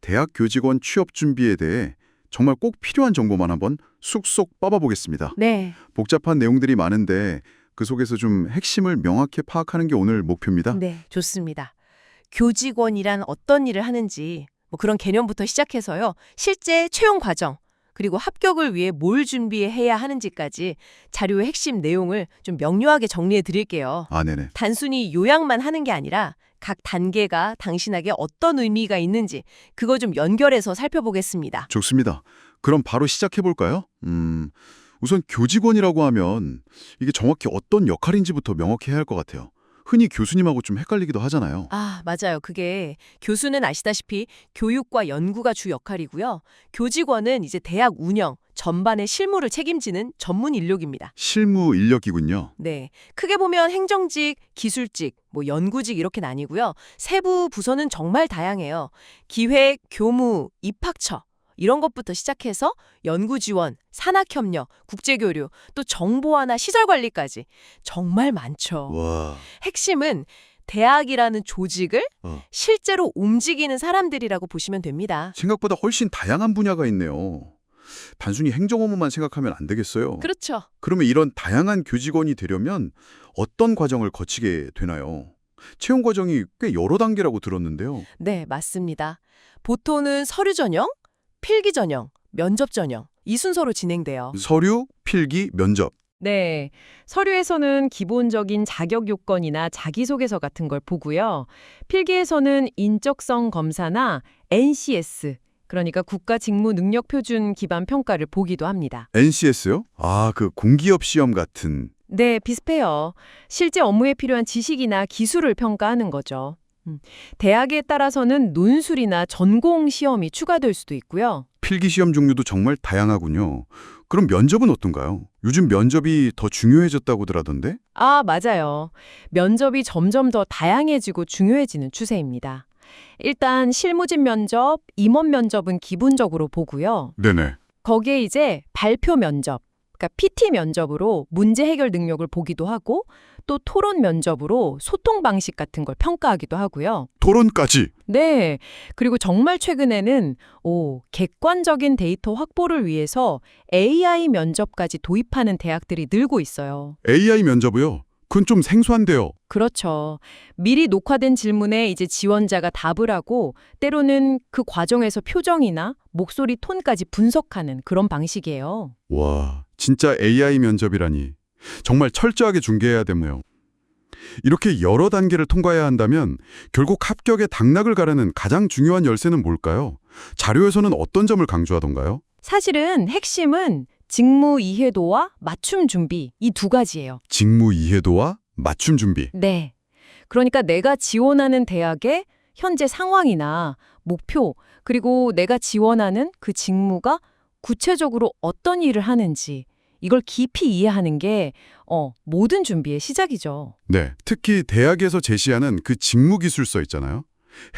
대학 교직원 취업 준비에 대해 정말 꼭 필요한 정보만 한번 쑥쏙 뽑아보겠습니다. 네. 복잡한 내용들이 많은데 그 속에서 좀 핵심을 명확히 파악하는 게 오늘 목표입니다. 네, 좋습니다. 교직원이란 어떤 일을 하는지 뭐 그런 개념부터 시작해서요. 실제 채용 과정, 그리고 합격을 위해 뭘 준비해야 하는지까지 자료의 핵심 내용을 좀 명료하게 정리해 드릴게요. 아, 네네. 단순히 요약만 하는 게 아니라 각 단계가 당신에게 어떤 의미가 있는지 그거 좀 연결해서 살펴보겠습니다. 좋습니다. 그럼 바로 시작해볼까요? 우선 교직원이라고 하면 이게 정확히 어떤 역할인지부터 명확히 해야 할 것 같아요. 흔히 교수님하고 좀 헷갈리기도 하잖아요. 아, 맞아요. 그게 교수는 아시다시피 교육과 연구가 주 역할이고요. 교직원은 이제 대학 운영, 전반의 실무를 책임지는 전문 인력입니다. 실무 인력이군요. 네. 크게 보면 행정직, 기술직, 뭐 연구직 이렇게 나뉘고요. 세부 부서는 정말 다양해요. 기획, 교무, 입학처 이런 것부터 시작해서 연구 지원, 산학 협력, 국제 교류, 또 정보화나 시설 관리까지 정말 많죠. 와, 핵심은 대학이라는 조직을 어. 실제로 움직이는 사람들이라고 보시면 됩니다. 생각보다 훨씬 다양한 분야가 있네요. 단순히 행정 업무만 생각하면 안 되겠어요. 그렇죠. 그러면 이런 다양한 교직원이 되려면 어떤 과정을 거치게 되나요? 채용 과정이 꽤 여러 단계라고 들었는데요. 네, 맞습니다. 보통은 서류 전형, 필기 전형, 면접 전형 이 순서로 진행돼요. 서류, 필기, 면접. 네. 서류에서는 기본적인 자격 요건이나 자기소개서 같은 걸 보고요. 필기에서는 인적성 검사나 NCS, 그러니까 국가직무능력표준 기반 평가를 보기도 합니다. NCS요? 아, 그 공기업 시험 같은. 네, 비슷해요. 실제 업무에 필요한 지식이나 기술을 평가하는 거죠. 대학에 따라서는 논술이나 전공 시험이 추가될 수도 있고요. 필기 시험 종류도 정말 다양하군요. 그럼 면접은 어떤가요? 요즘 면접이 더 중요해졌다고들 하던데? 아, 맞아요. 면접이 점점 더 다양해지고 중요해지는 추세입니다. 일단 실무진 면접, 임원 면접은 기본적으로 보고요. 네네. 거기에 이제 발표 면접, 그러니까 PT 면접으로 문제 해결 능력을 보기도 하고 또 토론 면접으로 소통 방식 같은 걸 평가하기도 하고요. 토론까지. 네. 그리고 정말 최근에는 객관적인 데이터 확보를 위해서 AI 면접까지 도입하는 대학들이 늘고 있어요. AI 면접이요? 그건 좀 생소한데요. 그렇죠. 미리 녹화된 질문에 이제 지원자가 답을 하고 때로는 그 과정에서 표정이나 목소리 톤까지 분석하는 그런 방식이에요. 와, 진짜 AI 면접이라니. 정말 철저하게 중개해야 되네요. 이렇게 여러 단계를 통과해야 한다면 결국 합격의 당락을 가르는 가장 중요한 열쇠는 뭘까요? 자료에서는 어떤 점을 강조하던가요? 사실은 핵심은 직무 이해도와 맞춤 준비 이 두 가지예요. 직무 이해도와 맞춤 준비. 네. 그러니까 내가 지원하는 대학의 현재 상황이나 목표, 그리고 내가 지원하는 그 직무가 구체적으로 어떤 일을 하는지 이걸 깊이 이해하는 게 모든 준비의 시작이죠. 네, 특히 대학에서 제시하는 그 직무 기술서 있잖아요.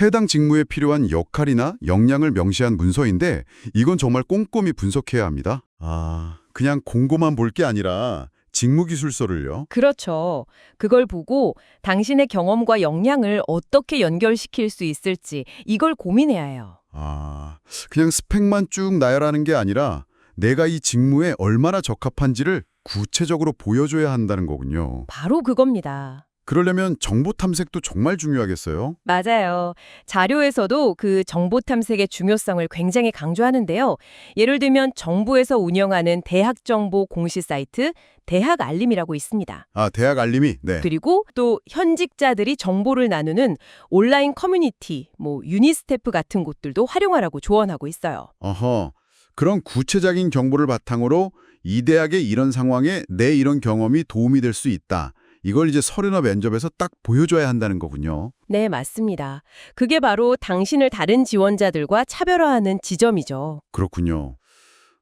해당 직무에 필요한 역할이나 역량을 명시한 문서인데 이건 정말 꼼꼼히 분석해야 합니다. 아, 그냥 공고만 볼 게 아니라 직무 기술서를요? 그렇죠. 그걸 보고 당신의 경험과 역량을 어떻게 연결시킬 수 있을지 이걸 고민해야 해요. 아, 그냥 스펙만 쭉 나열하는 게 아니라 내가 이 직무에 얼마나 적합한지를 구체적으로 보여줘야 한다는 거군요. 바로 그겁니다. 그러려면 정보 탐색도 정말 중요하겠어요? 맞아요. 자료에서도 그 정보 탐색의 중요성을 굉장히 강조하는데요. 예를 들면 정부에서 운영하는 대학 정보 공시 사이트 대학 알림이라고 있습니다. 아, 대학 알림이? 네. 그리고 또 현직자들이 정보를 나누는 온라인 커뮤니티, 유니스태프 같은 곳들도 활용하라고 조언하고 있어요. 어허, 그런 구체적인 정보를 바탕으로 이 대학의 이런 상황에 내 이런 경험이 도움이 될 수 있다. 이걸 이제 서류나 면접에서 딱 보여줘야 한다는 거군요. 네, 맞습니다. 그게 바로 당신을 다른 지원자들과 차별화하는 지점이죠. 그렇군요.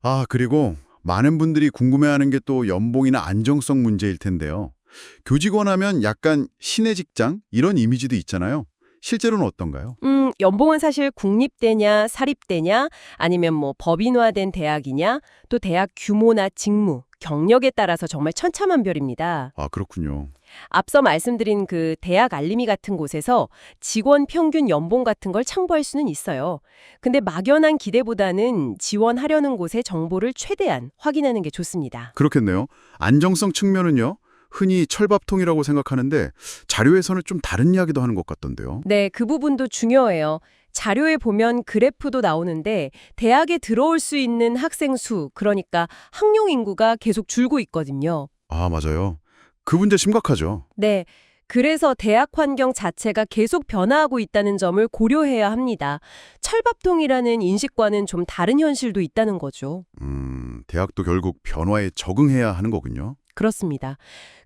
아, 그리고 많은 분들이 궁금해하는 게 또 연봉이나 안정성 문제일 텐데요. 교직원 하면 약간 신의 직장? 이런 이미지도 있잖아요. 실제로는 어떤가요? 연봉은 사실 국립대냐, 사립대냐, 아니면 법인화된 대학이냐, 또 대학 규모나 직무, 경력에 따라서 정말 천차만별입니다. 아, 그렇군요. 앞서 말씀드린 그 대학 알림이 같은 곳에서 직원 평균 연봉 같은 걸 참고할 수는 있어요. 근데 막연한 기대보다는 지원하려는 곳의 정보를 최대한 확인하는 게 좋습니다. 그렇겠네요. 안정성 측면은요. 흔히 철밥통이라고 생각하는데 자료에서는 좀 다른 이야기도 하는 것 같던데요. 네, 그 부분도 중요해요. 자료에 보면 그래프도 나오는데 대학에 들어올 수 있는 학생 수, 그러니까 학령 인구가 계속 줄고 있거든요. 아, 맞아요. 그 문제 심각하죠. 네. 그래서 대학 환경 자체가 계속 변화하고 있다는 점을 고려해야 합니다. 철밥통이라는 인식과는 좀 다른 현실도 있다는 거죠. 대학도 결국 변화에 적응해야 하는 거군요. 그렇습니다.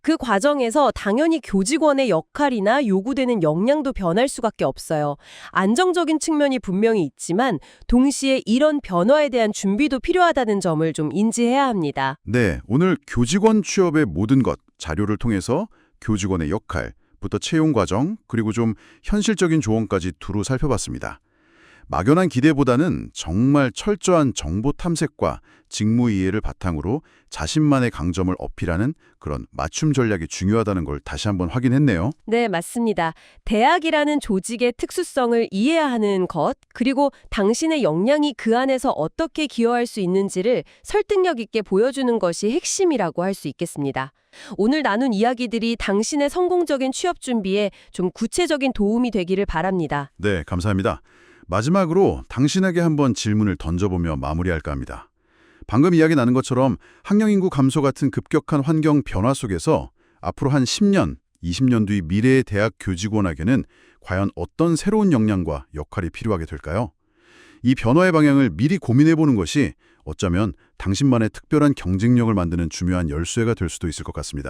그 과정에서 당연히 교직원의 역할이나 요구되는 역량도 변할 수밖에 없어요. 안정적인 측면이 분명히 있지만 동시에 이런 변화에 대한 준비도 필요하다는 점을 좀 인지해야 합니다. 네, 오늘 교직원 취업의 모든 것, 자료를 통해서 교직원의 역할부터 채용 과정, 그리고 좀 현실적인 조언까지 두루 살펴봤습니다. 막연한 기대보다는 정말 철저한 정보 탐색과 직무 이해를 바탕으로 자신만의 강점을 어필하는 그런 맞춤 전략이 중요하다는 걸 다시 한번 확인했네요. 네, 맞습니다. 대학이라는 조직의 특수성을 이해하는 것, 그리고 당신의 역량이 그 안에서 어떻게 기여할 수 있는지를 설득력 있게 보여주는 것이 핵심이라고 할 수 있겠습니다. 오늘 나눈 이야기들이 당신의 성공적인 취업 준비에 좀 구체적인 도움이 되기를 바랍니다. 네, 감사합니다. 마지막으로 당신에게 한번 질문을 던져보며 마무리할까 합니다. 방금 이야기 나눈 것처럼 학령 인구 감소 같은 급격한 환경 변화 속에서 앞으로 한 10년, 20년 뒤 미래의 대학 교직원에게는 과연 어떤 새로운 역량과 역할이 필요하게 될까요? 이 변화의 방향을 미리 고민해보는 것이 어쩌면 당신만의 특별한 경쟁력을 만드는 중요한 열쇠가 될 수도 있을 것 같습니다.